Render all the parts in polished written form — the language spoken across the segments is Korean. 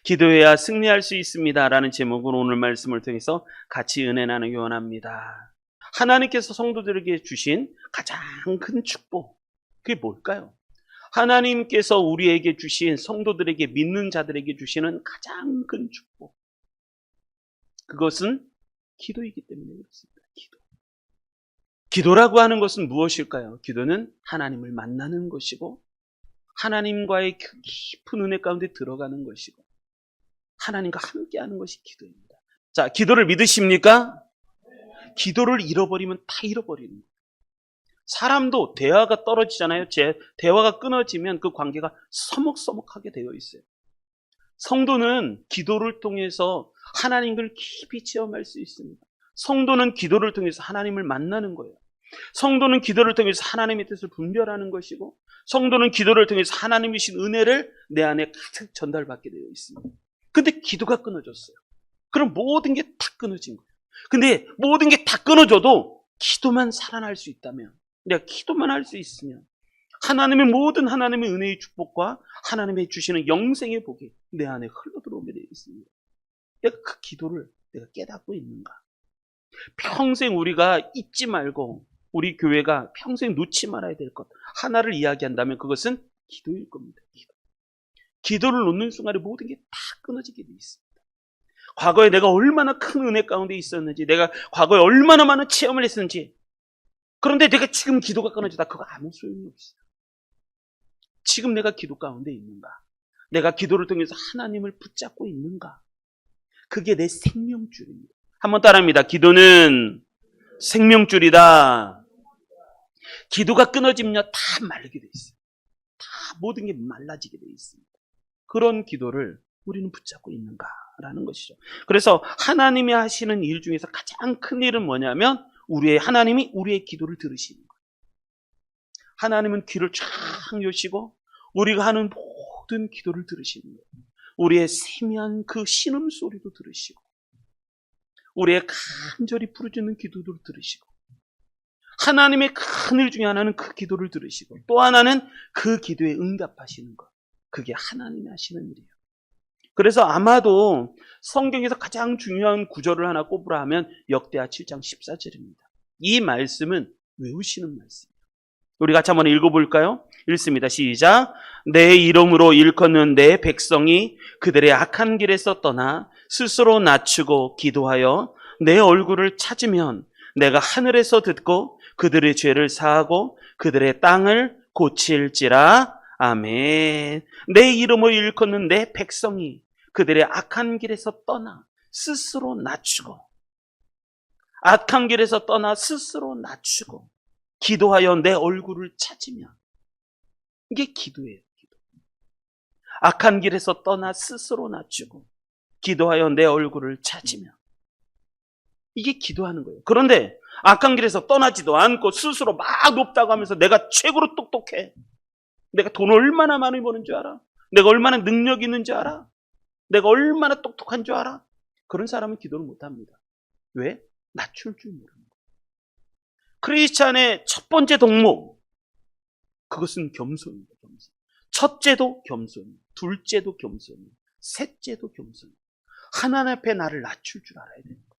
기도해야 승리할 수 있습니다. 라는 제목으로 오늘 말씀을 통해서 같이 은혜 나누기 원합니다. 하나님께서 성도들에게 주신 가장 큰 축복, 그게 뭘까요? 하나님께서 우리에게 주신, 성도들에게, 믿는 자들에게 주시는 가장 큰 축복, 그것은 기도이기 때문에 그렇습니다. 기도라고 하는 것은 무엇일까요? 기도는 하나님을 만나는 것이고, 하나님과의 깊은 은혜 가운데 들어가는 것이고, 하나님과 함께하는 것이 기도입니다. 자, 기도를 믿으십니까? 기도를 잃어버리면 다 잃어버리는 거예요. 사람도 대화가 떨어지잖아요. 대화가 끊어지면 그 관계가 서먹서먹하게 되어 있어요. 성도는 기도를 통해서 하나님을 깊이 체험할 수 있습니다. 성도는 기도를 통해서 하나님을 만나는 거예요. 성도는 기도를 통해서 하나님의 뜻을 분별하는 것이고, 성도는 기도를 통해서 하나님이 주신 은혜를 내 안에 가득 전달받게 되어 있습니다. 근데 기도가 끊어졌어요. 그럼 모든 게 다 끊어진 거예요. 근데 모든 게 다 끊어져도 기도만 살아날 수 있다면, 내가 기도만 할 수 있으면 하나님의 모든 하나님의 은혜의 축복과 하나님의 주시는 영생의 복이 내 안에 흘러들어오게 되어 있습니다. 내가 그 기도를 내가 깨닫고 있는가? 평생 우리가 잊지 말고, 우리 교회가 평생 놓지 말아야 될 것 하나를 이야기한다면 그것은 기도일 겁니다. 기도를 놓는 순간에 모든 게 다 끊어지게 되어 있습니다. 과거에 내가 얼마나 큰 은혜 가운데 있었는지, 내가 과거에 얼마나 많은 체험을 했는지, 그런데 내가 지금 기도가 끊어지다, 그거 아무 소용이 없어요. 지금 내가 기도 가운데 있는가? 내가 기도를 통해서 하나님을 붙잡고 있는가? 그게 내 생명줄입니다. 한번 따라합니다. 기도는 생명줄이다. 기도가 끊어지면 다 마르게 돼 있어요. 다 모든 게 말라지게 돼 있습니다. 그런 기도를 우리는 붙잡고 있는가라는 것이죠. 그래서 하나님이 하시는 일 중에서 가장 큰 일은 뭐냐면, 하나님이 우리의 기도를 들으시는 거예요. 하나님은 귀를 쫙 여시고 우리가 하는 모든 기도를 들으시는 거예요. 우리의 세미한 그 신음소리도 들으시고, 우리의 간절히 부르짖는 기도도 들으시고, 하나님의 큰 일 중에 하나는 그 기도를 들으시고, 또 하나는 그 기도에 응답하시는 것. 그게 하나님이 하시는 일이에요. 그래서 아마도 성경에서 가장 중요한 구절을 하나 꼽으라 하면 역대하 7장 14절입니다. 이 말씀은 외우시는 말씀이에요. 우리 같이 한번 읽어볼까요? 읽습니다. 시작. 내 이름으로 일컫는 내 백성이 그들의 악한 길에서 떠나 스스로 낮추고 기도하여 내 얼굴을 찾으면 내가 하늘에서 듣고 그들의 죄를 사하고 그들의 땅을 고칠지라. 아멘. 내 이름을 일컫는 내 백성이 그들의 악한 길에서 떠나 스스로 낮추고, 악한 길에서 떠나 스스로 낮추고 기도하여 내 얼굴을 찾으면, 이게 기도예요. 기도. 악한 길에서 떠나 스스로 낮추고 기도하여 내 얼굴을 찾으면, 이게 기도하는 거예요. 그런데 악한 길에서 떠나지도 않고 스스로 막 높다고 하면서 내가 최고로 똑똑해, 내가 돈 얼마나 많이 버는 줄 알아, 내가 얼마나 능력 있는 줄 알아, 내가 얼마나 똑똑한 줄 알아, 그런 사람은 기도를 못합니다. 왜? 낮출 줄 모르는 거예요. 크리스찬의 첫 번째 덕목, 그것은 겸손입니다. 겸손. 첫째도 겸손, 둘째도 겸손, 셋째도 겸손. 하나님 앞에 나를 낮출 줄 알아야 되는 거예요.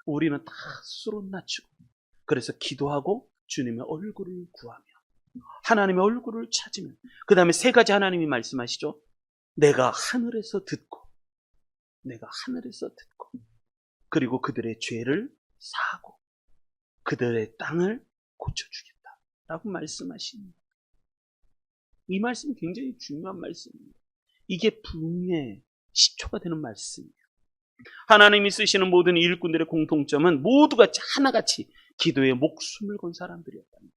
우리는 다 스스로 낮추고, 그래서 기도하고 주님의 얼굴을 구하며 하나님의 얼굴을 찾으면, 그 다음에 세 가지 하나님이 말씀하시죠. 내가 하늘에서 듣고, 그리고 그들의 죄를 사하고 그들의 땅을 고쳐주겠다 라고 말씀하십니다. 이 말씀이 굉장히 중요한 말씀입니다. 이게 부흥의 시초가 되는 말씀이에요. 하나님이 쓰시는 모든 일꾼들의 공통점은 모두가 하나같이 기도에 목숨을 건 사람들이었답니다.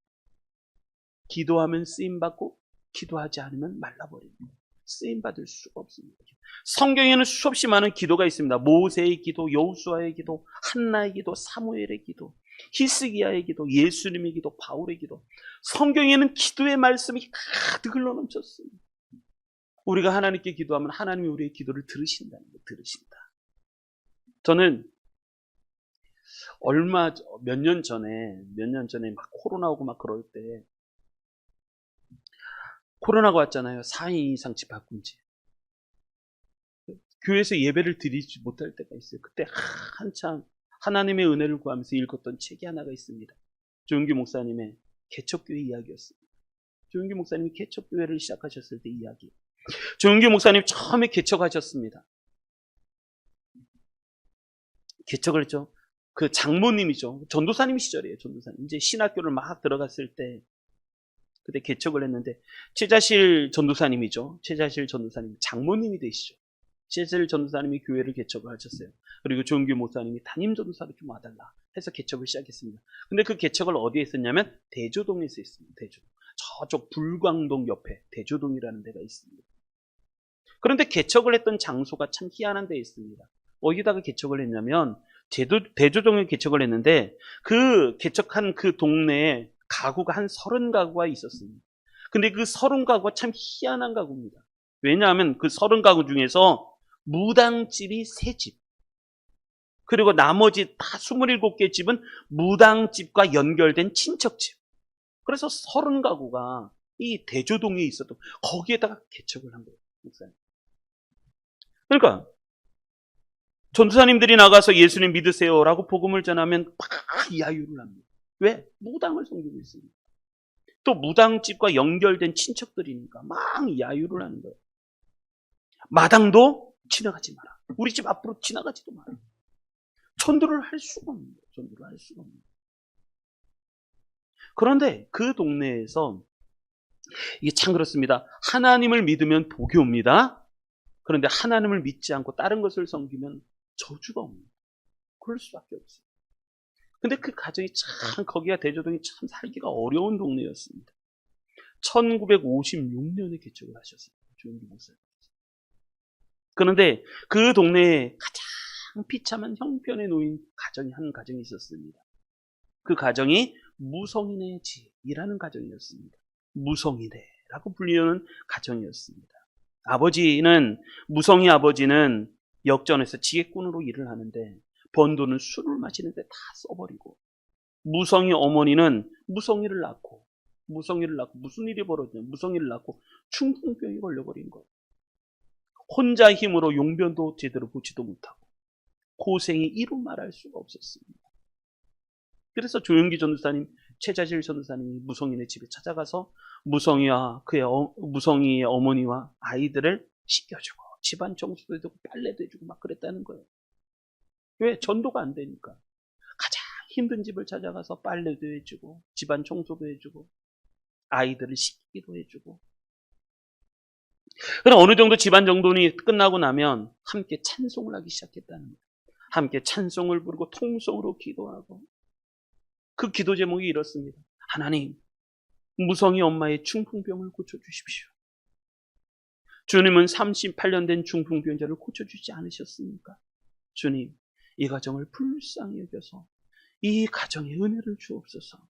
기도하면 쓰임받고 기도하지 않으면 말라버립니다. 쓰임받을 수가 없습니다. 성경에는 수없이 많은 기도가 있습니다. 모세의 기도, 여호수아의 기도, 한나의 기도, 사무엘의 기도, 히스기야의 기도, 예수님의 기도, 바울의 기도. 성경에는 기도의 말씀이 가득 흘러넘쳤습니다. 우리가 하나님께 기도하면 하나님이 우리의 기도를 들으신다는 거예요. 들으신다. 저는 몇 년 전에 막 코로나 오고 막 그럴 때, 코로나가 왔잖아요. 4인 이상 집합금지. 교회에서 예배를 드리지 못할 때가 있어요. 그때 한참 하나님의 은혜를 구하면서 읽었던 책이 하나가 있습니다. 조용기 목사님의 개척교회 이야기였습니다. 조용기 목사님이 개척교회를 시작하셨을 때 이야기. 조용기 목사님 처음에 개척하셨습니다. 개척을 했죠. 그 장모님이죠. 전도사님 시절이에요. 전도사님. 이제 신학교를 막 들어갔을 때 그때 개척을 했는데 최자실 전도사님이죠. 최자실 전도사님 장모님이 되시죠. 최자실 전도사님이 교회를 개척을 하셨어요. 그리고 조용기 목사님이 담임 전도사로 좀 와달라 해서 개척을 시작했습니다. 근데 그 개척을 어디에 했었냐면 대조동에서 했습니다. 대조동. 저쪽 불광동 옆에 대조동이라는 데가 있습니다. 그런데 개척을 했던 장소가 참 희한한 데에 있습니다. 어디다가 개척을 했냐면 대조동에 개척을 했는데 그 개척한 그 동네에 가구가 한 30가구가 있었습니다. 근데 그 30가구가 참 희한한 가구입니다. 왜냐하면 그 30가구 중에서 무당집이 3집, 그리고 나머지 다 27개 집은 무당집과 연결된 친척집. 그래서 30가구가 이 대조동에 있었던 거기에다가 개척을 한 거예요. 목사님. 그러니까 전도사님들이 나가서 예수님 믿으세요라고 복음을 전하면 막 야유를 합니다. 왜? 무당을 섬기고 있습니다. 또 무당집과 연결된 친척들이니까 막 야유를 하는 거예요. 마당도 지나가지 마라. 우리 집 앞으로 지나가지도 마라. 전도를 할 수가 없는 거예요. 전도를 할 수가 없는 거예요. 그런데 그 동네에서 이게 참 그렇습니다. 하나님을 믿으면 복이 옵니다. 그런데 하나님을 믿지 않고 다른 것을 섬기면 저주가 옵니다. 그럴 수밖에 없어요. 근데 그 가정이 참, 거기가 대조동이 참 살기가 어려운 동네였습니다. 1956년에 개척을 하셨어요. 조용기 목사님. 그런데 그 동네에 가장 비참한 형편에 놓인 가정이 한 가정이 있었습니다. 그 가정이 무성인의 집이라는 가정이었습니다. 무성인회라고 불리는 가정이었습니다. 무성이 아버지는 역전에서 지게꾼으로 일을 하는데 번 돈은 술을 마시는데 다 써버리고, 무성이 어머니는 무성이를 낳고 무슨 일이 벌어졌냐, 무성이를 낳고 중풍병이 걸려버린 거예요. 혼자 힘으로 용변도 제대로 보지도 못하고 고생이 이루 말할 수가 없었습니다. 그래서 조용기 전도사님, 최자실 전도사님이 무성인의 집에 찾아가서 무성이의 어머니와 아이들을 씻겨주고 집안 청소도 해주고 빨래도 해주고 막 그랬다는 거예요. 왜? 전도가 안 되니까. 가장 힘든 집을 찾아가서 빨래도 해주고 집안 청소도 해주고 아이들을 씻기도 해주고. 그럼 어느 정도 집안 정돈이 끝나고 나면 함께 찬송을 하기 시작했다는 거예요. 함께 찬송을 부르고 통성으로 기도하고. 그 기도 제목이 이렇습니다. 하나님, 무성이 엄마의 중풍병을 고쳐주십시오. 주님은 38년 된 중풍병자를 고쳐주지 않으셨습니까? 주님, 이 가정을 불쌍히 여겨서 이 가정에 은혜를 주옵소서.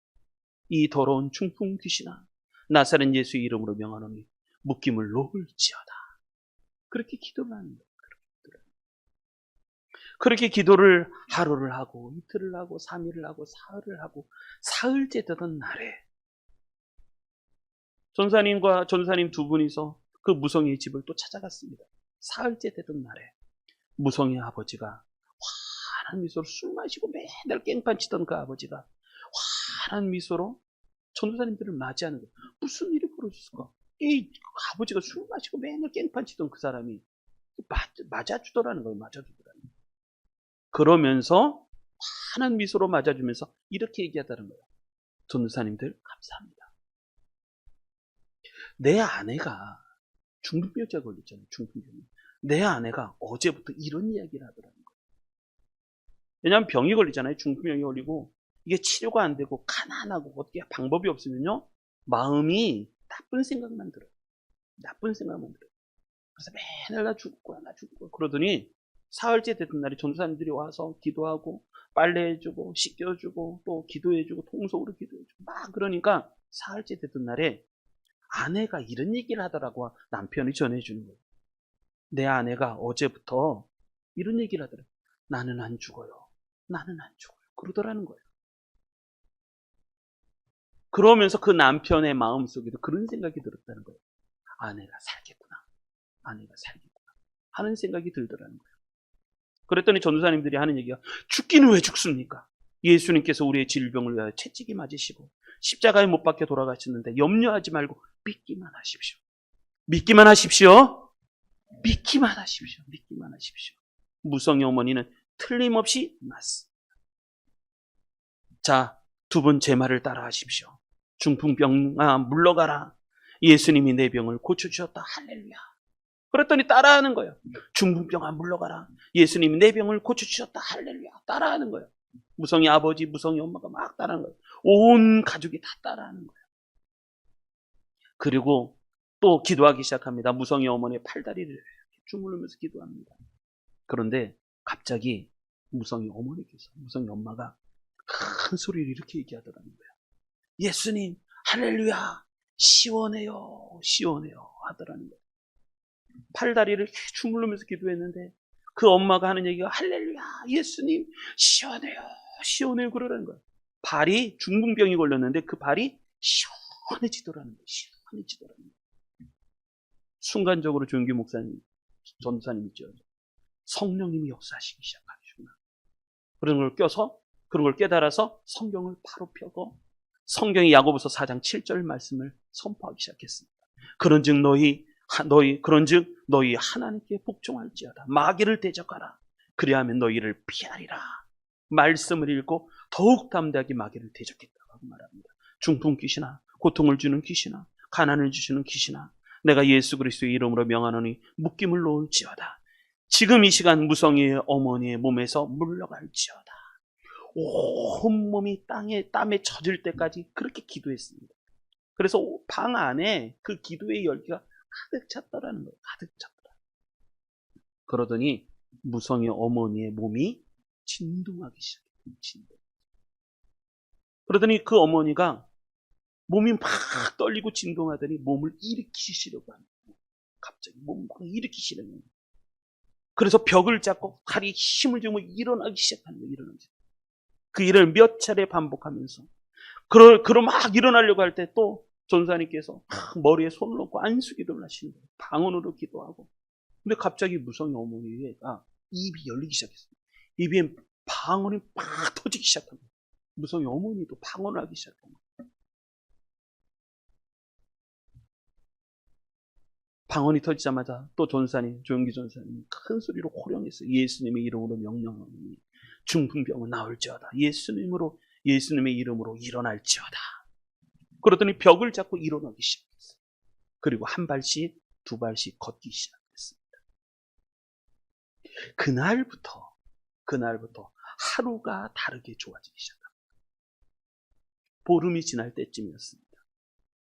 이 더러운 중풍 귀신아, 나사렛 예수 이름으로 명하노니 묶임을 놓을지어다. 그렇게 기도를 하는 거예요. 그렇게 기도를 하루를 하고 이틀을 하고 3일을 하고 사흘을 하고 사흘째 되던 날에 전사님 두 분이서 그 무성이의 집을 또 찾아갔습니다. 사흘째 되던 날에 무성이 아버지가 환한 미소로 술 마시고 맨날 깽판 치던 그 아버지가 환한 미소로 전도사님들을 맞이하는 거예요. 무슨 일이 벌어졌을까? 이 아버지가 술 마시고 맨날 깽판 치던 그 사람이 맞아주더라는 거예요. 맞아주더라는 거예요. 그러면서 환한 미소로 맞아주면서 이렇게 얘기하다는 거예요. 전도사님들 감사합니다. 내 아내가 중풍병자가 걸렸잖아요. 중풍병. 내 아내가 어제부터 이런 이야기를 하더라는 거예요. 왜냐하면 병이 걸리잖아요. 중풍병이 걸리고 이게 치료가 안 되고 가난하고 어떻게 방법이 없으면요, 마음이 나쁜 생각만 들어요. 나쁜 생각만 들어요. 그래서 맨날 나 죽을 거야 그러더니 사흘째 되던 날에 전도사님들이 와서 기도하고 빨래해주고 씻겨주고 또 기도해주고 통속으로 기도해주고 막 그러니까 사흘째 되던 날에 아내가 이런 얘기를 하더라고. 남편이 전해주는 거예요. 내 아내가 어제부터 이런 얘기를 하더라고요. 나는 안 죽어요. 그러더라는 거예요. 그러면서 그 남편의 마음속에도 그런 생각이 들었다는 거예요. 아내가 살겠구나. 하는 생각이 들더라는 거예요. 그랬더니 전도사님들이 하는 얘기가 죽기는 왜 죽습니까? 예수님께서 우리의 질병을 위하여 채찍이 맞으시고 십자가에 못 박혀 돌아가셨는데 염려하지 말고 믿기만 하십시오. 믿기만 하십시오. 믿기만 하십시오. 믿기만 하십시오. 무성의 어머니는 틀림없이 맞습니다. 자, 두 분 제 말을 따라 하십시오. 중풍병아 물러가라. 예수님이 내 병을 고쳐주셨다. 할렐루야. 그랬더니 따라하는 거예요. 중풍병아 물러가라. 예수님이 내 병을 고쳐주셨다. 할렐루야. 따라하는 거예요. 무성의 아버지, 무성의 엄마가 막 따라하는 거예요. 온 가족이 다 따라하는 거예요. 그리고 또 기도하기 시작합니다. 무성의 어머니의 팔다리를 주물르면서 기도합니다. 그런데 갑자기 무성의 어머니께서, 무성의 엄마가 큰 소리를 이렇게 얘기하더라는 거예요. 예수님, 할렐루야, 시원해요, 시원해요 하더라는 거예요. 팔다리를 주물르면서 기도했는데 그 엄마가 하는 얘기가 할렐루야, 예수님, 시원해요, 시원해요 그러라는 거예요. 발이 중풍병이 걸렸는데 그 발이 시원해지더라는 거예요. 시원해지더라는 거예요. 순간적으로 조용기 목사님, 전사님 있죠. 성령님이 역사하시기 시작하시구나. 그런 걸 껴서, 그런 걸 깨달아서 성경을 바로 펴고 성경의 야고보서 4장 7절 말씀을 선포하기 시작했습니다. 그런즉 너희 하나님께 복종할지어다. 마귀를 대적하라. 그리하면 너희를 피하리라. 말씀을 읽고 더욱 담대하게 마귀를 대적했다고 말합니다. 중풍 귀신아, 고통을 주는 귀신아, 가난을 주시는 귀신아, 내가 예수 그리스도의 이름으로 명하노니 묶임을 놓을지어다. 지금 이 시간 무성의 어머니의 몸에서 물러갈지어다. 온몸이 땀에 젖을 때까지 그렇게 기도했습니다. 그래서 방 안에 그 기도의 열기가 가득 찼더라는 거예요. 가득 찼더라. 그러더니 무성의 어머니의 몸이 진동하기 시작했어요. 진동. 그러더니 그 어머니가 몸이 막 떨리고 진동하더니 몸을 일으키시려고 하는 거예요. 갑자기 몸을 막 일으키시려고 하는 거예요. 그래서 벽을 잡고 다리에 힘을 주고 일어나기 시작하는 거예요. 그 일을 몇 차례 반복하면서 그러 막 일어나려고 할 때 또 전사님께서 머리에 손을 놓고 안수기도를 하시는 거예요. 방언으로 기도하고. 근데 갑자기 무성의 어머니가 입이 열리기 시작했어요. 입에 방언이 막 터지기 시작한 거예요. 무성의 어머니도 방언을 하기 시작한 거예요. 방언이 터지자마자 또 전사님, 조용기 전사님이 큰 소리로 호령했어요. 예수님의 이름으로 명령하노니 중풍병은 나올지어다. 예수님의 이름으로 일어날지어다. 그러더니 벽을 잡고 일어나기 시작했어요. 그리고 한 발씩, 두 발씩 걷기 시작했습니다. 그날부터 하루가 다르게 좋아지기 시작합니다. 보름이 지날 때쯤이었습니다.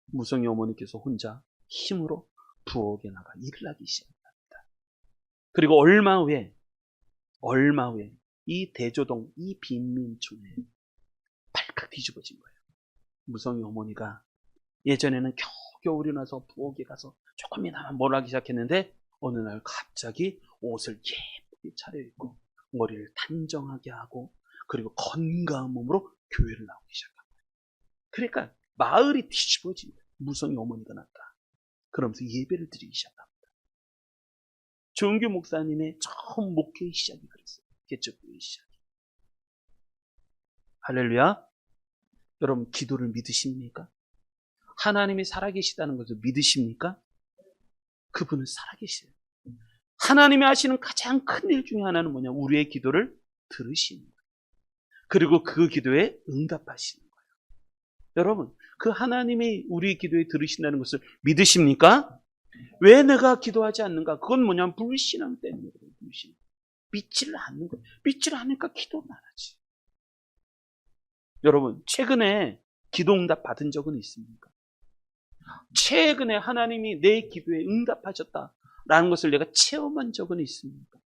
무성의 어머니께서 혼자 힘으로 부엌에 나가 일을 하기 시작합니다. 그리고 얼마 후에 이 대조동, 이 빈민촌에 발칵 뒤집어진 거예요. 무성의 어머니가 예전에는 겨우 일어나서 부엌에 가서 조금이나마 뭘 하기 시작했는데 어느 날 갑자기 옷을 예쁘게 차려입고 머리를 단정하게 하고 그리고 건강한 몸으로 교회를 나오기 시작한 거예요. 그러니까 마을이 뒤집어진 거예요. 무성의 어머니가 났다. 그러면서 예배를 드리기 시작합니다. 조은규 목사님의 처음 목회의 시작이 그랬어요. 개척교회의 시작이. 할렐루야. 여러분 기도를 믿으십니까? 하나님이 살아계시다는 것을 믿으십니까? 그분은 살아계시요. 하나님이 하시는 가장 큰 일 중에 하나는 뭐냐? 우리의 기도를 들으시는 거예요. 그리고 그 기도에 응답하시는 거예요. 여러분 그 하나님이 우리 기도에 들으신다는 것을 믿으십니까? 왜 내가 기도하지 않는가? 그건 뭐냐면 불신앙 때문에 그래요. 불신앙. 믿지를 않는 거예요. 믿지를 않으니까 기도는 안 하지. 여러분 최근에 기도 응답 받은 적은 있습니까? 최근에 하나님이 내 기도에 응답하셨다라는 것을 내가 체험한 적은 있습니까?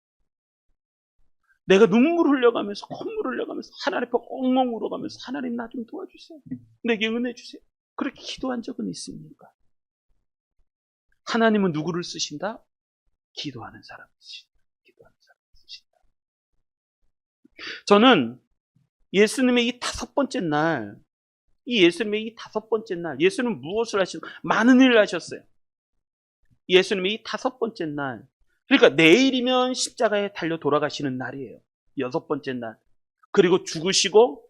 내가 눈물 흘려가면서 콧물 흘려가면서 하나님 앞에 엉엉 울어가면서 하나님 나 좀 도와주세요. 내게 은혜 주세요. 그렇게 기도한 적은 있습니까? 하나님은 누구를 쓰신다? 기도하는 사람을 쓰신다. 기도하는 사람을 쓰신다. 저는 예수님의 이 다섯 번째 날, 예수님은 무엇을 하시고 많은 일을 하셨어요. 예수님의 이 다섯 번째 날 그러니까 내일이면 십자가에 달려 돌아가시는 날이에요. 6번째 날. 그리고 죽으시고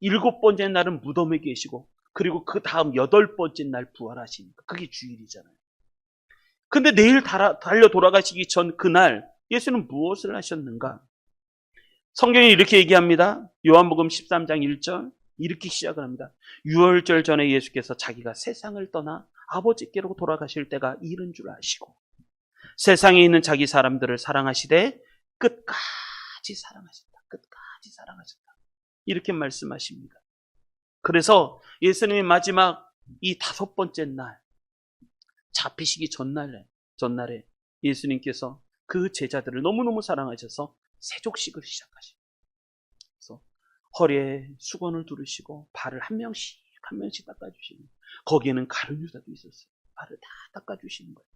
7번째 날은 무덤에 계시고 그리고 그 다음 8번째 날 부활하시니까 그게 주일이잖아요. 근데 내일 달려 돌아가시기 전 그날 예수는 무엇을 하셨는가? 성경이 이렇게 얘기합니다. 요한복음 13장 1절 이렇게 시작을 합니다. 유월절 전에 예수께서 자기가 세상을 떠나 아버지께로 돌아가실 때가 이른 줄 아시고 세상에 있는 자기 사람들을 사랑하시되 끝까지 사랑하셨다. 끝까지 사랑하셨다. 이렇게 말씀하십니다. 그래서 예수님의 마지막 이 5번째 날 잡히시기 전날에 예수님께서 그 제자들을 너무너무 사랑하셔서 세족식을 시작하십니다. 그래서 허리에 수건을 두르시고 발을 한 명씩 닦아주시는 거기에는 가룟 유다도 있었어요. 발을 다 닦아주시는 거예요.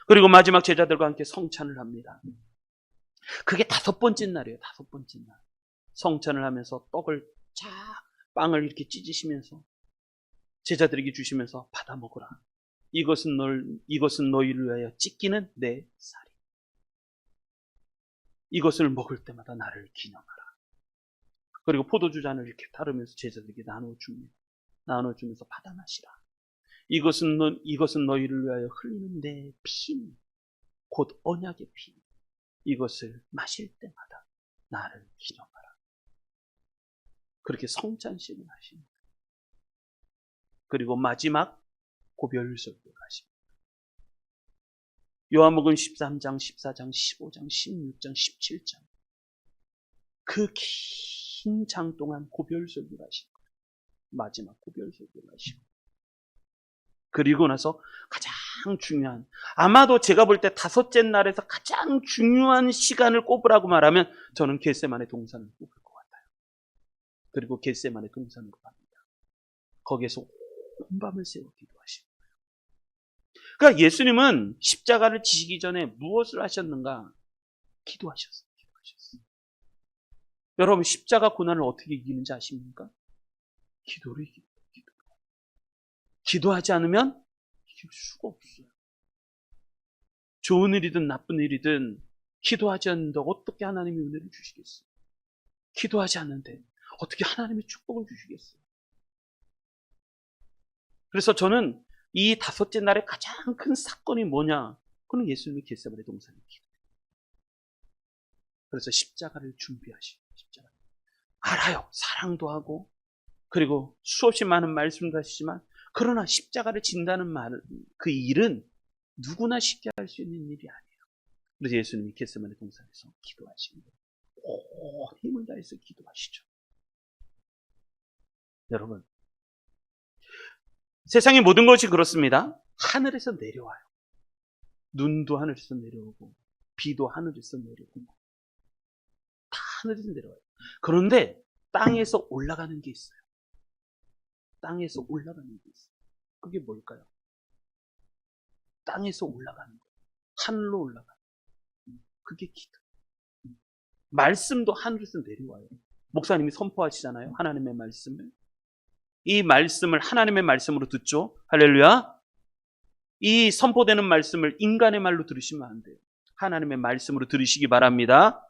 그리고 마지막 제자들과 함께 성찬을 합니다. 그게 5번째 날이에요. 5번째 날. 성찬을 하면서 떡을 빵을 이렇게 찢으시면서 제자들에게 주시면서 받아 먹으라. 이것은 너희를 위하여 찢기는 내 살이. 이것을 먹을 때마다 나를 기념하라. 그리고 포도주 잔을 이렇게 따르면서 제자들에게 나눠주면서 받아 마시라. 이것은 너희를 위하여 흘리는 내 피, 곧 언약의 피. 이것을 마실 때마다 나를 기념하라. 그렇게 성찬식을 하십니다. 그리고 마지막 고별설교를 하십니다. 요한복음 13장, 14장, 15장, 16장, 17장 그 긴 장 동안 고별설교를 하십니다. 마지막 고별설교를 하시고 그리고 나서 가장 중요한 아마도 제가 볼 때 5째 날에서 가장 중요한 시간을 꼽으라고 말하면 저는 겟세마네 동산을 꼽을 것 같아요. 그리고 겟세마네 동산으로 갑니다. 거기에서 온 밤을 새워 기도하시고 그러니까 예수님은 십자가를 지시기 전에 무엇을 하셨는가? 기도하셨어요. 여러분 십자가 고난을 어떻게 이기는지 아십니까? 기도로 이깁니다. 기도하지 않으면 이길 수가 없어요. 좋은 일이든 나쁜 일이든 기도하지 않는데 어떻게 하나님이 은혜를 주시겠어요? 기도하지 않는데 어떻게 하나님의 축복을 주시겠어요? 그래서 저는 이 5째 날의 가장 큰 사건이 뭐냐? 그건 예수님의 겟세마네 동산의 기도. 그래서 십자가를 준비하시고 십자가. 알아요. 사랑도 하고 그리고 수없이 많은 말씀도 하시지만 그러나 십자가를 진다는 말은 그 일은 누구나 쉽게 할 수 있는 일이 아니에요. 그래서 예수님이 겟세마네 동산에서 기도하십니다. 힘을 다해서 기도하시죠. 여러분 세상의 모든 것이 그렇습니다. 하늘에서 내려와요. 눈도 하늘에서 내려오고 비도 하늘에서 내려오고 다 하늘에서 내려와요. 그런데 땅에서 올라가는 게 있어요. 땅에서 올라가는 게 있어요. 그게 뭘까요? 땅에서 올라가는 거예요. 하늘로 올라가는 거예요. 그게 기도. 말씀도 하늘에서 내려와요. 목사님이 선포하시잖아요. 하나님의 말씀을. 이 말씀을 하나님의 말씀으로 듣죠. 할렐루야. 이 선포되는 말씀을 인간의 말로 들으시면 안 돼요. 하나님의 말씀으로 들으시기 바랍니다.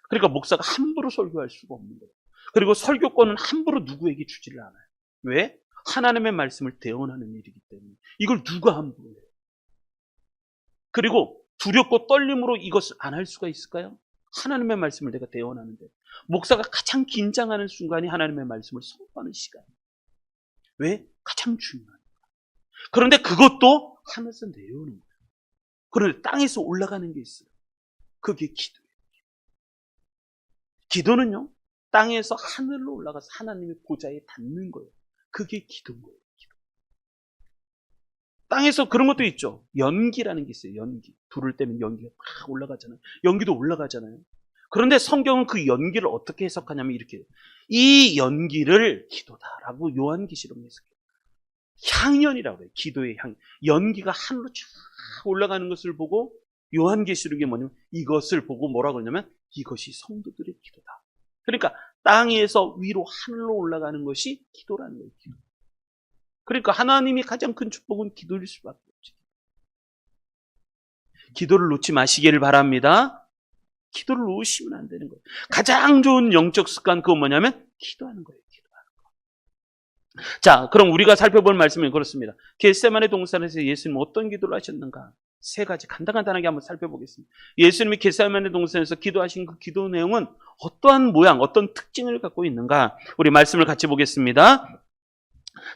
그러니까 목사가 함부로 설교할 수가 없는 거예요. 그리고 설교권은 함부로 누구에게 주지를 않아요. 왜? 하나님의 말씀을 대언하는 일이기 때문에. 이걸 누가 함부로 해요? 그리고 두렵고 떨림으로 이것을 안 할 수가 있을까요? 하나님의 말씀을 내가 대언하는데 목사가 가장 긴장하는 순간이 하나님의 말씀을 선포하는 시간이에요. 왜? 가장 중요하니까. 그런데 그것도 하늘에서 내려오는 거예요. 그런데 땅에서 올라가는 게 있어요. 그게 기도예요. 기도는요, 땅에서 하늘로 올라가서 하나님의 보좌에 닿는 거예요. 그게 기도인 거예요. 기도. 땅에서 그런 것도 있죠. 연기라는 게 있어요. 연기. 불을 떼면 연기가 막 올라가잖아요. 연기도 올라가잖아요. 그런데 성경은 그 연기를 어떻게 해석하냐면 이렇게 이 연기를 기도다라고 요한계시록에 해석해요. 향연이라고 해요. 기도의 향. 연기가 하늘로 쫙 올라가는 것을 보고 요한계시록이 뭐냐면 이것을 보고 뭐라고 하냐면 이것이 성도들의 기도다. 그러니까 땅에서 위로 하늘로 올라가는 것이 기도라는 거예요. 기도. 그러니까 하나님이 가장 큰 축복은 기도일 수밖에 없지. 기도를 놓지 마시기를 바랍니다. 기도를 놓으시면 안 되는 거예요. 가장 좋은 영적 습관 그건 뭐냐면 기도하는 거예요. 자, 그럼 우리가 살펴볼 말씀은 그렇습니다. 겟세마네 동산에서 예수님 어떤 기도를 하셨는가? 세 가지 간단하게 한번 살펴보겠습니다. 예수님이 겟세마네 동산에서 기도하신 그 기도 내용은 어떠한 모양, 어떤 특징을 갖고 있는가? 우리 말씀을 같이 보겠습니다.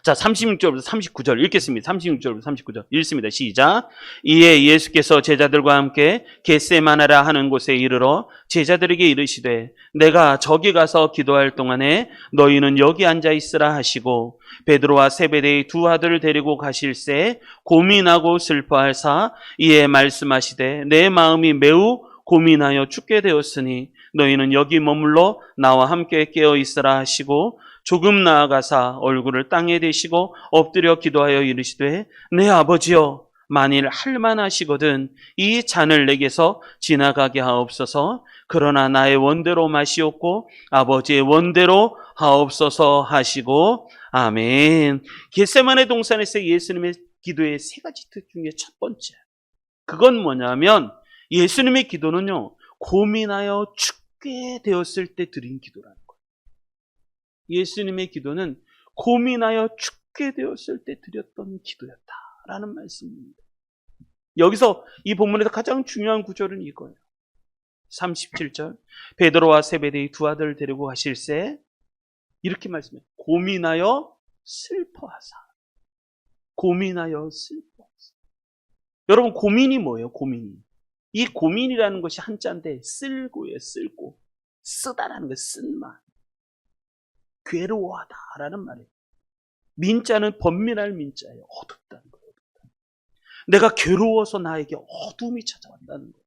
자, 36절부터 39절 읽겠습니다. 36절부터 39절 읽습니다. 시작. 이에 예수께서 제자들과 함께 겟세마네라 하는 곳에 이르러 제자들에게 이르시되 내가 저기 가서 기도할 동안에 너희는 여기 앉아 있으라 하시고 베드로와 세베대의 두 아들을 데리고 가실새 고민하고 슬퍼하사 이에 말씀하시되 내 마음이 매우 고민하여 죽게 되었으니 너희는 여기 머물러 나와 함께 깨어 있으라 하시고 조금 나아가사 얼굴을 땅에 대시고 엎드려 기도하여 이르시되 내 아버지여 만일 할만하시거든 이 잔을 내게서 지나가게 하옵소서. 그러나 나의 원대로 마시옵고 아버지의 원대로 하옵소서 하시고 아멘. 겟세마네 동산에서 예수님의 기도의 세 가지 특 중에 첫 번째 그건 뭐냐면 예수님의 기도는요 고민하여 죽게 되었을 때 드린 기도라는 거예요. 예수님의 기도는 고민하여 죽게 되었을 때 드렸던 기도였다라는 말씀입니다. 여기서 이 본문에서 가장 중요한 구절은 이거예요. 37절 베드로와 세베대의 두 아들을 데리고 가실새 이렇게 말씀해요. 고민하여 슬퍼하사. 고민하여 슬퍼하사. 여러분 고민이 뭐예요? 고민이. 이 고민이라는 것이 한자인데 쓸고예요. 쓸고. 쓰다라는 거 쓴말. 괴로워하다라는 말이에요. 민자는 번민할 민자예요. 어둡다는 거예요. 내가 괴로워서 나에게 어둠이 찾아온다는 거예요.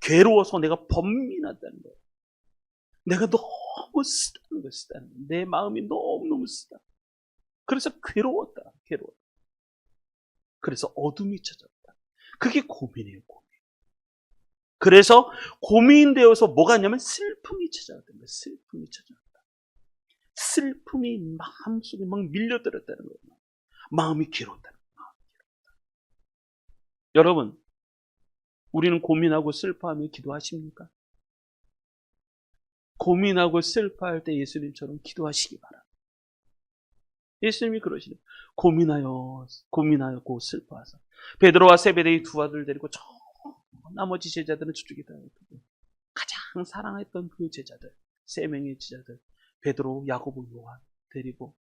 괴로워서 내가 번민하다는 거예요. 내가 너무 쓰다는 거예요. 쓰다는 거예요. 내 마음이 너무너무 쓰다. 그래서 괴로웠다. 그래서 어둠이 찾아왔다. 그게 고민이에요. 고민. 그래서 고민되어서 뭐가 있냐면 슬픔이 찾아왔다는 거예요. 슬픔이 찾아왔다. 슬픔이 마음속에 막 밀려들었다는 거예요. 마음이 괴롭다는 거예요. 여러분, 우리는 고민하고 슬퍼하며 기도하십니까? 고민하고 슬퍼할 때 예수님처럼 기도하시기 바랍니다. 예수님이 그러시네요. 고민하였고 슬퍼하사. 베드로와 세베대의 두 아들을 데리고 저 나머지 제자들은 저쪽에 다 가장 사랑했던 그 제자들, 세 명의 제자들, 베드로, 야고보, 요한 데리고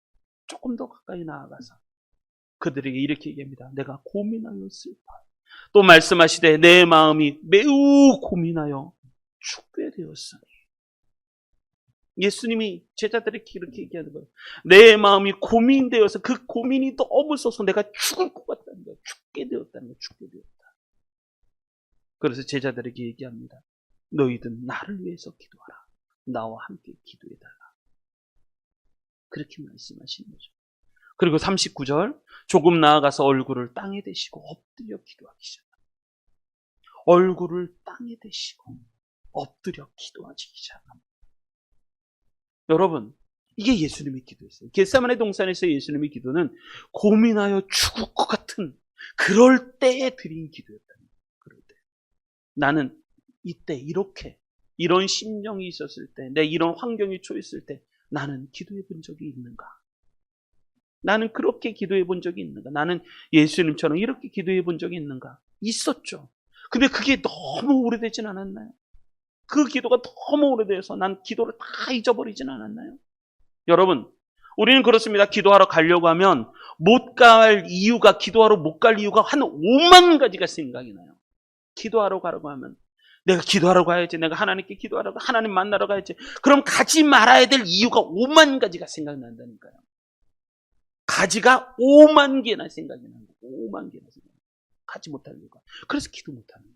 조금 더 가까이 나아가서 그들에게 이렇게 얘기합니다. 내가 고민하여 슬퍼하여. 또 말씀하시되 내 마음이 매우 고민하여 죽게 되었으니. 예수님이 제자들에게 이렇게 얘기하는 거예요. 내 마음이 고민되어서 그 고민이 너무 써서 내가 죽을 것 같다는 거예요. 죽게 되었다는 거예요. 죽게 되었다. 그래서 제자들에게 얘기합니다. 너희들 나를 위해서 기도하라. 나와 함께 기도해달라. 그렇게 말씀하시는 거죠. 그리고 39절 조금 나아가서 얼굴을 땅에 대시고 엎드려 기도하기 시작합니다. 얼굴을 땅에 대시고 엎드려 기도하기 시작합니다. 여러분, 이게 예수님의 기도였어요. 겟세마네 동산에서 예수님의 기도는 고민하여 죽을 것 같은 그럴 때에 드린 기도였다는 거예요. 그럴 때. 나는 이때 이렇게 이런 심령이 있었을 때, 내 이런 환경에 처했을 때 나는 기도해 본 적이 있는가? 나는 그렇게 기도해 본 적이 있는가? 나는 예수님처럼 이렇게 기도해 본 적이 있는가? 있었죠. 근데 그게 너무 오래되진 않았나요? 그 기도가 너무 오래돼서 난 기도를 다 잊어버리진 않았나요? 여러분, 우리는 그렇습니다. 기도하러 가려고 하면 기도하러 못 갈 이유가 한 5만 가지가 생각이 나요. 기도하러 가려고 하면 내가 기도하러 가야지. 내가 하나님께 기도하러 하나님 만나러 가야지. 그럼 가지 말아야 될 이유가 5만 가지가 생각난다니까요. 가지가 5만 개나 생각이 나는 거예요. 5만 개나 생각이 나요. 가지 못할 이유가. 그래서 기도 못하는 거예요.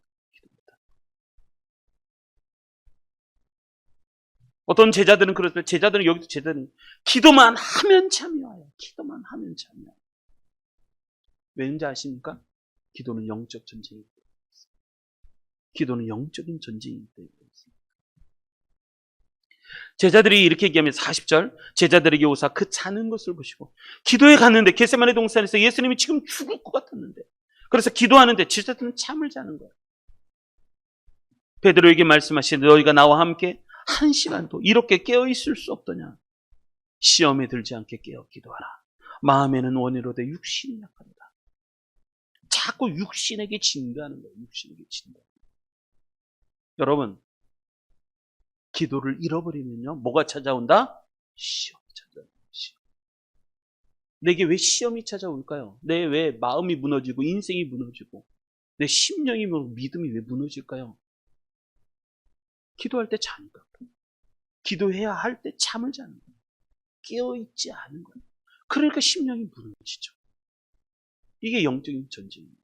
어떤 제자들은 그렇습니다. 여기도 제자들은 기도만 하면 참여해요. 기도만 하면 참여해요. 왠지 아십니까? 기도는 영적 전쟁이기 때문에. 기도는 영적인 전쟁이기 때문에. 제자들이 이렇게 얘기하면 40절 제자들에게 오사 그 자는 것을 보시고 기도에 갔는데 겟세마네 동산에서 예수님이 지금 죽을 것 같았는데 그래서 기도하는데 지체들은 잠을 자는 거예요. 베드로에게 말씀하시되 너희가 나와 함께 한 시간도 이렇게 깨어있을 수 없더냐. 시험에 들지 않게 깨어 기도하라. 마음에는 원이로되 육신이 약하도다. 자꾸 육신에게 진가하는 거예요. 육신에게 진가. 여러분, 기도를 잃어버리면요, 뭐가 찾아온다? 시험이 찾아온다. 시험. 내게 왜 시험이 찾아올까요? 내 왜 마음이 무너지고 인생이 무너지고 내 심령이 믿음이 왜 무너질까요? 기도할 때 자니까. 기도해야 할 때 잠을 자는 거예요. 깨어있지 않은 거예요. 그러니까 심령이 무너지죠. 이게 영적인 전쟁입니다.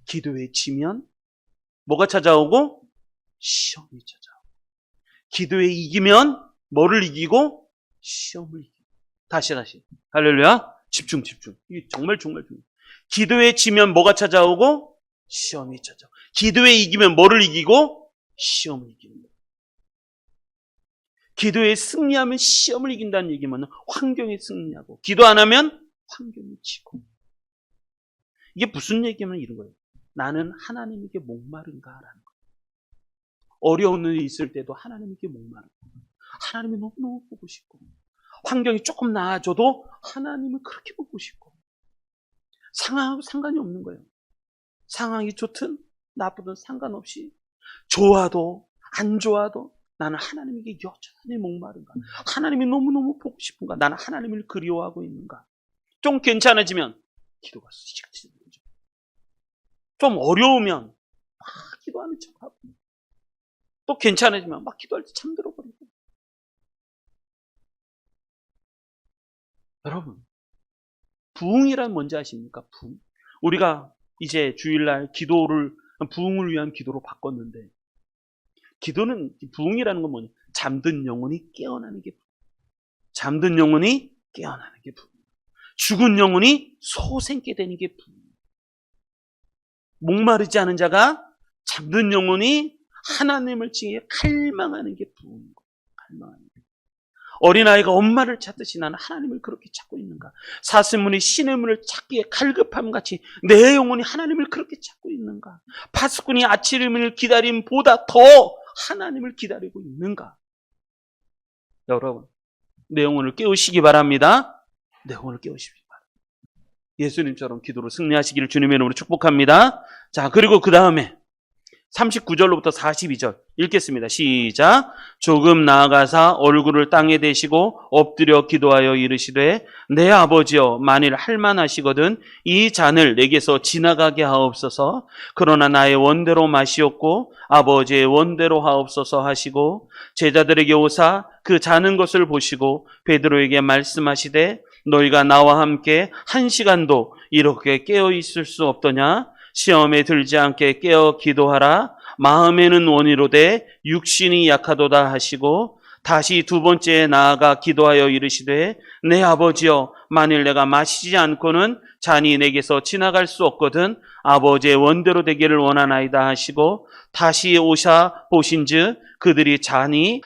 기도에 지면 뭐가 찾아오고? 시험이 찾아오고. 기도에 이기면 뭐를 이기고? 시험을 이기고. 다시. 할렐루야. 집중. 이게 정말 중요해요. 기도에 지면 뭐가 찾아오고? 시험이 찾아오고. 기도에 이기면 뭐를 이기고? 시험을 이기는 거예요. 기도에 승리하면 시험을 이긴다는 얘기면 환경에 승리하고, 기도 안 하면 환경이 지고. 이게 무슨 얘기냐면 이런 거예요. 나는 하나님에게 목마른가라는 거예요. 어려운 일이 있을 때도 하나님에게 목마르고, 하나님이 너무너무 보고 싶고, 환경이 조금 나아져도 하나님을 그렇게 보고 싶고, 상황하고 상관이 없는 거예요. 상황이 좋든 나쁘든 상관없이, 좋아도 안 좋아도 나는 하나님에게 여전히 목마른가? 하나님이 너무너무 보고 싶은가? 나는 하나님을 그리워하고 있는가? 좀 괜찮아지면 기도가 씩씩해지죠. 좀 어려우면 막 기도하는 척하고, 또 괜찮아지면 막 기도할 때 잠들어버리고. 여러분, 부흥이란 뭔지 아십니까? 부흥. 우리가 이제 주일날 기도를 부흥을 위한 기도로 바꿨는데, 기도는, 부흥이라는 건 뭐냐? 잠든 영혼이 깨어나는 게 부흥. 잠든 영혼이 깨어나는 게 부흥. 죽은 영혼이 소생케 되는 게 부흥. 목마르지 않은 자가 잠든 영혼이 하나님을 지에 갈망하는 게 부흥인 거예요. 갈망하는 게. 어린아이가 엄마를 찾듯이 나는 하나님을 그렇게 찾고 있는가? 사슴문이 신의 문을 찾기에 갈급함 같이 내 영혼이 하나님을 그렇게 찾고 있는가? 파수꾼이 아침을 기다림보다 더 하나님을 기다리고 있는가? 여러분, 내 영혼을 깨우시기 바랍니다. 내 영혼을 깨우시기 바랍니다. 예수님처럼 기도로 승리하시기를 주님의 이름으로 축복합니다. 자, 그리고 그 다음에 39절로부터 42절 읽겠습니다. 시작. 조금 나아가사 얼굴을 땅에 대시고 엎드려 기도하여 이르시되 내 아버지여, 만일 할만하시거든 이 잔을 내게서 지나가게 하옵소서. 그러나 나의 원대로 마시옵고 아버지의 원대로 하옵소서 하시고, 제자들에게 오사 그 자는 것을 보시고 베드로에게 말씀하시되 너희가 나와 함께 한 시간도 이렇게 깨어 있을 수 없더냐? 시험에 들지 않게 깨어 기도하라. 마음에는 원이로되 육신이 약하도다 하시고, 다시 두 번째 나아가 기도하여 이르시되 내 아버지여, 만일 내가 마시지 않고는 잔이 내게서 지나갈 수 없거든 아버지의 원대로 되기를 원하나이다 하시고, 다시 오사 보신즉 그들이 자니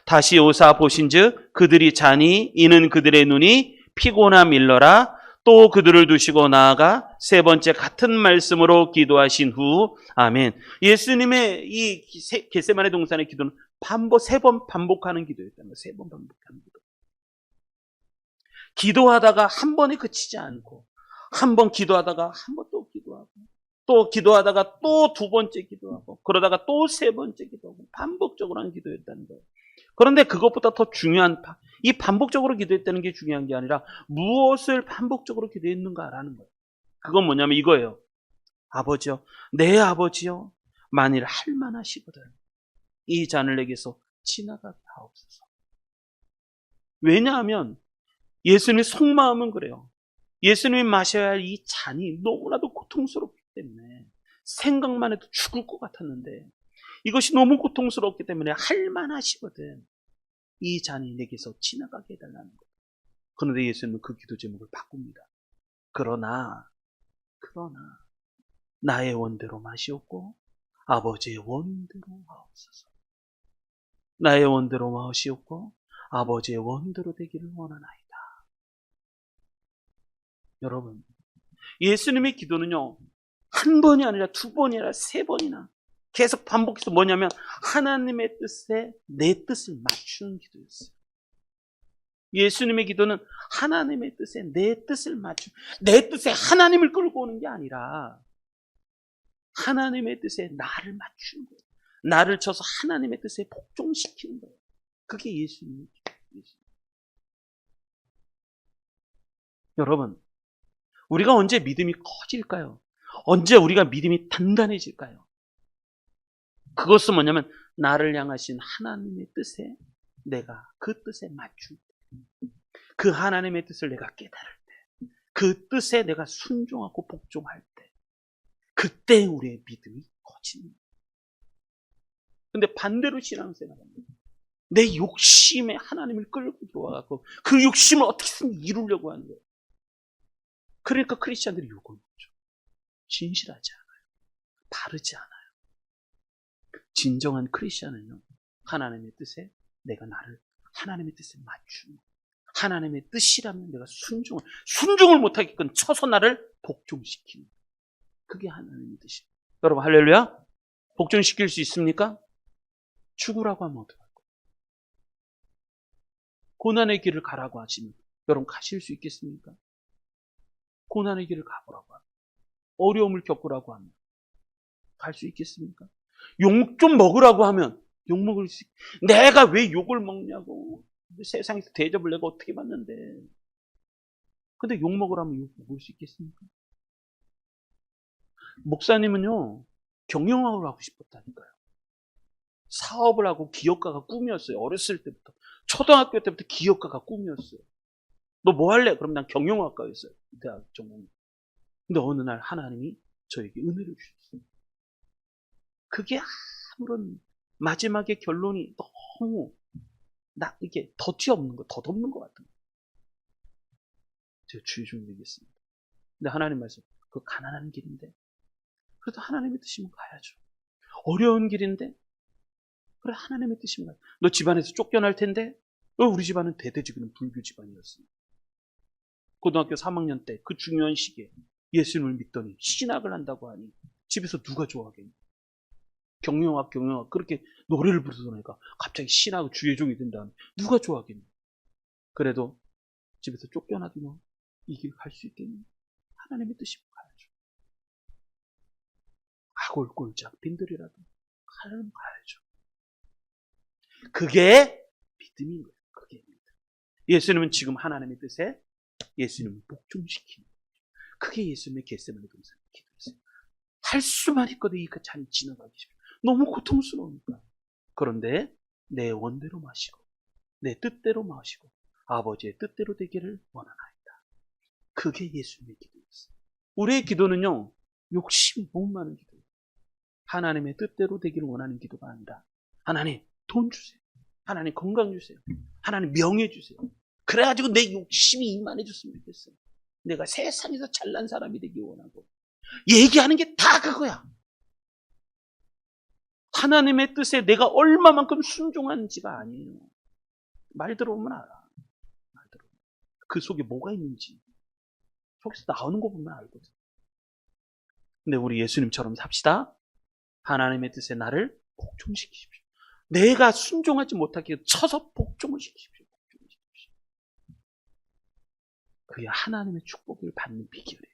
이는 그들의 눈이 피곤함 일러라. 또 그들을 두시고 나아가 세 번째 같은 말씀으로 기도하신 후, 아멘. 예수님의 이 겟세마네 동산의 기도는 세 번 반복하는 기도였다는 거예요. 세 번 반복하는 기도. 기도하다가 한 번에 그치지 않고, 한 번 기도하다가 한 번 또 기도하고, 또 기도하다가 또 두 번째 기도하고, 그러다가 또 세 번째 기도하고, 반복적으로 하는 기도였다는 거예요. 그런데 그것보다 더 중요한, 이 반복적으로 기도했다는 게 중요한 게 아니라 무엇을 반복적으로 기도했는가라는 거예요. 그건 뭐냐면 이거예요. 아버지요, 내 아버지요, 만일 할만하시거든 이 잔을 내게서 지나가게 하옵소서. 왜냐하면 예수님의 속마음은 그래요. 예수님이 마셔야 할 이 잔이 너무나도 고통스럽기 때문에, 생각만 해도 죽을 것 같았는데 이것이 너무 고통스럽기 때문에 할만하시거든 이 잔이 내게서 지나가게 해달라는 거예요. 그런데 예수님은 그 기도 제목을 바꿉니다. 그러나 나의 원대로 마시옵고 아버지의 원대로 하옵소서. 나의 원대로 마시옵고 아버지의 원대로 되기를 원하나이다. 여러분, 예수님의 기도는요, 한 번이 아니라 두 번이 아니라 세 번이나 계속 반복해서 뭐냐면 하나님의 뜻에 내 뜻을 맞추는 기도였어요. 예수님의 기도는 하나님의 뜻에 내 뜻을 내 뜻에 하나님을 끌고 오는 게 아니라 하나님의 뜻에 나를 맞추는 거예요. 나를 쳐서 하나님의 뜻에 복종시키는 거예요. 그게 예수님의 기도예요. 여러분, 우리가 언제 믿음이 커질까요? 언제 우리가 믿음이 단단해질까요? 그것은 뭐냐면 나를 향하신 하나님의 뜻에 내가 그 뜻에 맞출 때, 그 하나님의 뜻을 내가 깨달을 때, 그 뜻에 내가 순종하고 복종할 때, 그때 우리의 믿음이 커집니다. 근데 반대로 신앙생활합니다. 내 욕심에 하나님을 끌고 들어와갖고 그 욕심을 어떻게든 이루려고 하는 거예요. 그러니까 크리스찬들이 욕을 먹죠. 진실하지 않아요. 바르지 않아요. 진정한 크리스찬은요, 하나님의 뜻에 내가 나를 하나님의 뜻에 맞추는, 하나님의 뜻이라면 내가 순종을 못하게끔 쳐서 나를 복종시키는, 그게 하나님의 뜻이에요. 여러분 할렐루야. 복종시킬 수 있습니까? 죽으라고 하면 어떡할 거예요? 고난의 길을 가라고 하시면 여러분 가실 수 있겠습니까? 고난의 길을 가보라고 하면, 어려움을 겪으라고 하면 갈 수 있겠습니까? 욕 좀 먹으라고 하면 욕 먹을 수 내가 왜 욕을 먹냐고. 세상에서 대접을 내가 어떻게 받는데. 근데 욕 먹으라면 욕 먹을 수 있겠습니까? 목사님은요, 경영학을 하고 싶었다니까요. 사업을 하고 기업가가 꿈이었어요. 어렸을 때부터. 초등학교 때부터 기업가가 꿈이었어요. 너 뭐 할래? 그럼 난 경영학과였어요. 대학 전공이. 근데 어느 날 하나님이 저에게 은혜를 주셨어요. 그게 아무런 마지막에 결론이 너무 이게 덫이 없는 거, 덧없는 것 같은 거. 제가 주의 좀 드리겠습니다. 근데 하나님 말씀, 그 가난한 길인데 그래도 하나님의 뜻이면 가야죠. 어려운 길인데 그래 하나님의 뜻이면 가야죠. 너 집안에서 쫓겨날 텐데 우리 집안은 대대적인 불교 집안이었습니다. 고등학교 3학년 때 그 중요한 시기에 예수님을 믿더니 신학을 한다고 하니 집에서 누가 좋아하겠니? 경영학 그렇게 노래를 부르더니까 갑자기 신학의 주의 종이 된다면 누가 좋아하겠니? 그래도 집에서 쫓겨나도 뭐 이 길 갈 수 있겠니? 하나님의 뜻이면 가야죠. 아골골짝 빈들이라도 가려면 가야죠. 그게 믿음인 거예요. 그게 믿음. 예수님은 지금 하나님의 뜻에 예수님을 복종시키는 거예요. 그게 예수님의 겟세마네 동산의 기도였어요. 할 수만 있거든 이 잔이 지나가기 쉽죠. 너무 고통스러우니까. 그런데 내 원대로 마시고 내 뜻대로 마시고 아버지의 뜻대로 되기를 원하나이다. 그게 예수님의 기도였어요. 우리의 기도는요, 욕심이 너무 많은 기도예요. 하나님의 뜻대로 되기를 원하는 기도가 아니라 하나님 돈 주세요. 하나님 건강 주세요. 하나님 명예 주세요. 그래가지고 내 욕심이 이만해졌으면 좋겠어요. 내가 세상에서 잘난 사람이 되기 원하고 얘기하는 게 다 그거야. 하나님의 뜻에 내가 얼마만큼 순종하는지가 아니에요. 말 들어보면 알아. 말 들어보면. 그 속에 뭐가 있는지 속에서 나오는 거 보면 알거든. 근데 우리 예수님처럼 삽시다. 하나님의 뜻에 나를 복종시키십시오. 내가 순종하지 못하게 쳐서 복종을 시키십시오. 그게 하나님의 축복을 받는 비결이에요.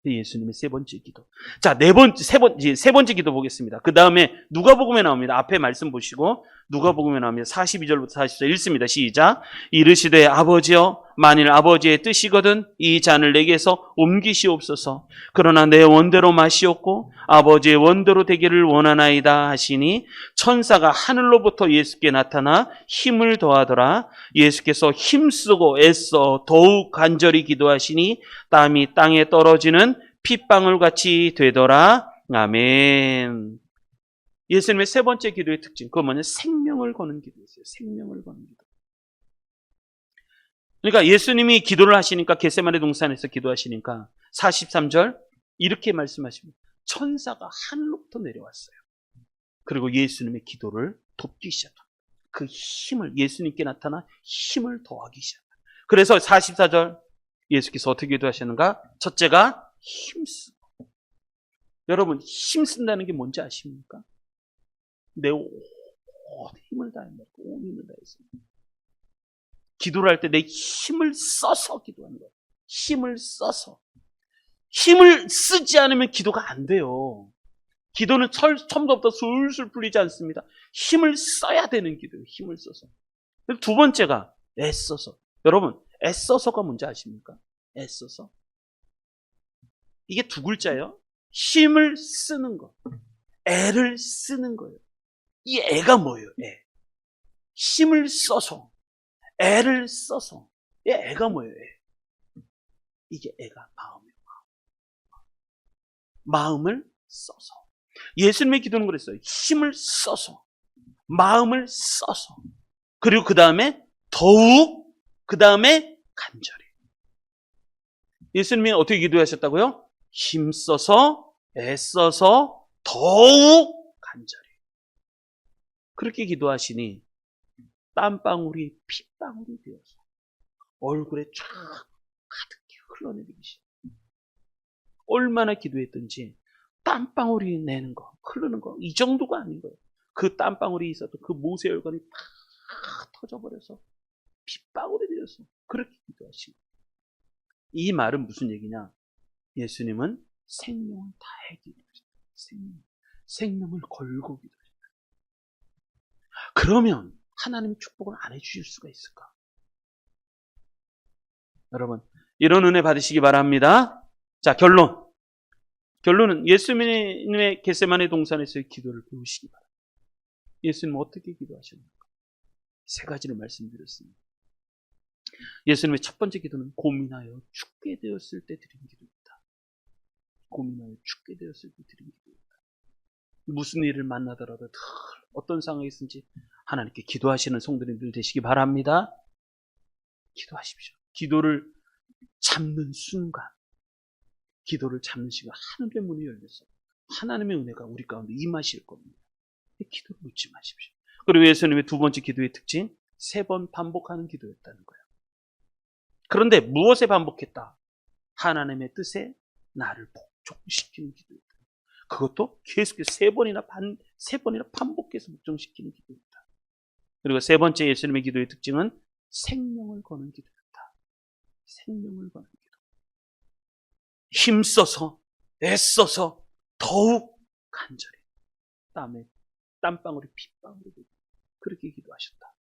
예수님의 세 번째 기도. 자, 세 번째 기도 보겠습니다. 그 다음에 누가복음에 나옵니다. 앞에 말씀 보시고 누가복음에 나옵니다. 42절부터 44절 읽습니다. 시작. 이르시되 아버지여 만일 아버지의 뜻이거든 이 잔을 내게서 옮기시옵소서. 그러나 내 원대로 마시옵고 아버지의 원대로 되기를 원하나이다 하시니 천사가 하늘로부터 예수께 나타나 힘을 더하더라. 예수께서 힘쓰고 애써 더욱 간절히 기도하시니 땀이 땅에 떨어지는 핏방울 같이 되더라. 아멘. 예수님의 세 번째 기도의 특징, 그건 뭐냐? 생명을 거는 기도였어요. 생명을 거는 기도. 그러니까 예수님이 기도를 하시니까 겟세마네 동산에서 기도하시니까 43절 이렇게 말씀하십니다. 천사가 하늘로부터 내려왔어요. 그리고 예수님의 기도를 돕기 시작합니다. 그 힘을 예수님께 나타나 힘을 더하기 시작합니다. 그래서 44절 예수께서 어떻게 기도하시는가? 첫째가 힘쓰고. 여러분, 힘쓴다는 게 뭔지 아십니까? 내 온 힘을 다한다. 온 힘을 다해서. 기도를 할 때 내 힘을 써서 기도하는 거예요. 힘을 써서. 힘을 쓰지 않으면 기도가 안 돼요. 기도는 처음부터 술술 풀리지 않습니다. 힘을 써야 되는 기도예요. 힘을 써서. 두 번째가 애써서. 여러분, 애써서가 뭔지 아십니까? 애써서. 이게 두 글자예요. 힘을 쓰는 거. 애를 쓰는 거예요. 이 애가 뭐예요? 애. 힘을 써서. 애를 써서. 이 애가 뭐예요? 애. 이게 애가 마음이에요. 마음을 써서. 예수님의 기도는 그랬어요. 힘을 써서. 마음을 써서. 그리고 그 다음에 더욱, 그 다음에 간절히. 예수님이 어떻게 기도하셨다고요? 힘써서, 애써서, 더욱 간절히. 그렇게 기도하시니 땀방울이 핏방울이 되어서 얼굴에 쫙 가득히 흘러내리기 시작합니다. 얼마나 기도했든지 땀방울이 내는 거, 흐르는 거, 이 정도가 아닌 거예요. 그 땀방울이 있어도 그 모세혈관이 팍 터져버려서 핏방울이 되어서 그렇게 기도하시고. 이 말은 무슨 얘기냐? 예수님은 생명을 다해 기도하셨다. 생명을 걸고 기도하셨다. 그러면 하나님이 축복을 안 해주실 수가 있을까? 여러분, 이런 은혜 받으시기 바랍니다. 자, 결론은 예수님의 겟세마네 동산에서의 기도를 배우시기 바랍니다. 예수님은 어떻게 기도하셨는가? 세 가지를 말씀드렸습니다. 예수님의 첫 번째 기도는 고민하여 죽게 되었을 때 드린 기도입니다. 고민하여 죽게 되었을 때 드린 기도입니다. 무슨 일을 만나더라도 어떤 상황에 있든지 하나님께 기도하시는 성도님들 되시기 바랍니다. 기도하십시오. 기도를 잡는 순간, 기도를 잡는 시간 하늘의 문이 열려서 하나님의 은혜가 우리 가운데 임하실 겁니다. 기도를 놓지 마십시오. 그리고 예수님의 두 번째 기도의 특징, 3번 반복하는 기도였다는 거예요. 그런데 무엇에 반복했다? 하나님의 뜻에 나를 복종시키는 기도였다. 그것도 계속해서 3번이나 반복해서 복종시키는 기도였다. 그리고 세 번째 예수님의 기도의 특징은 생명을 거는 기도였다. 생명을 거는 기도. 힘써서, 애써서, 더욱 간절히 땀방울이 핏방울이 되고 그렇게 기도하셨다.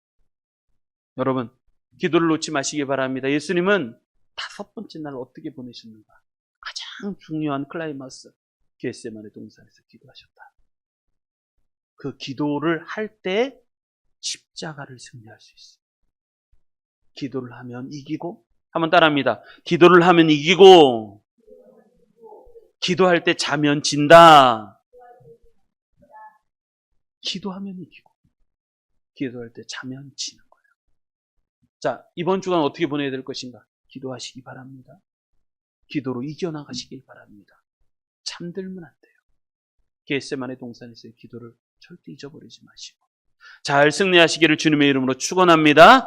여러분, 기도를 놓지 마시기 바랍니다. 예수님은 5번째 날 어떻게 보내셨는가? 가장 중요한 클라이마스, 겟세마네 동산에서 기도하셨다. 그 기도를 할 때 십자가를 승리할 수 있어요. 기도를 하면 이기고, 한번 따라합니다. 기도를 하면 이기고, 기도할 때 자면 진다. 기도하면 이기고, 기도할 때 자면 지는 거예요. 자, 이번 주간 어떻게 보내야 될 것인가? 기도하시기 바랍니다. 기도로 이겨나가시길 바랍니다. 잠들면 안 돼요. 겟세마네 동산에서의 기도를 절대 잊어버리지 마시고 잘 승리하시기를 주님의 이름으로 축원합니다.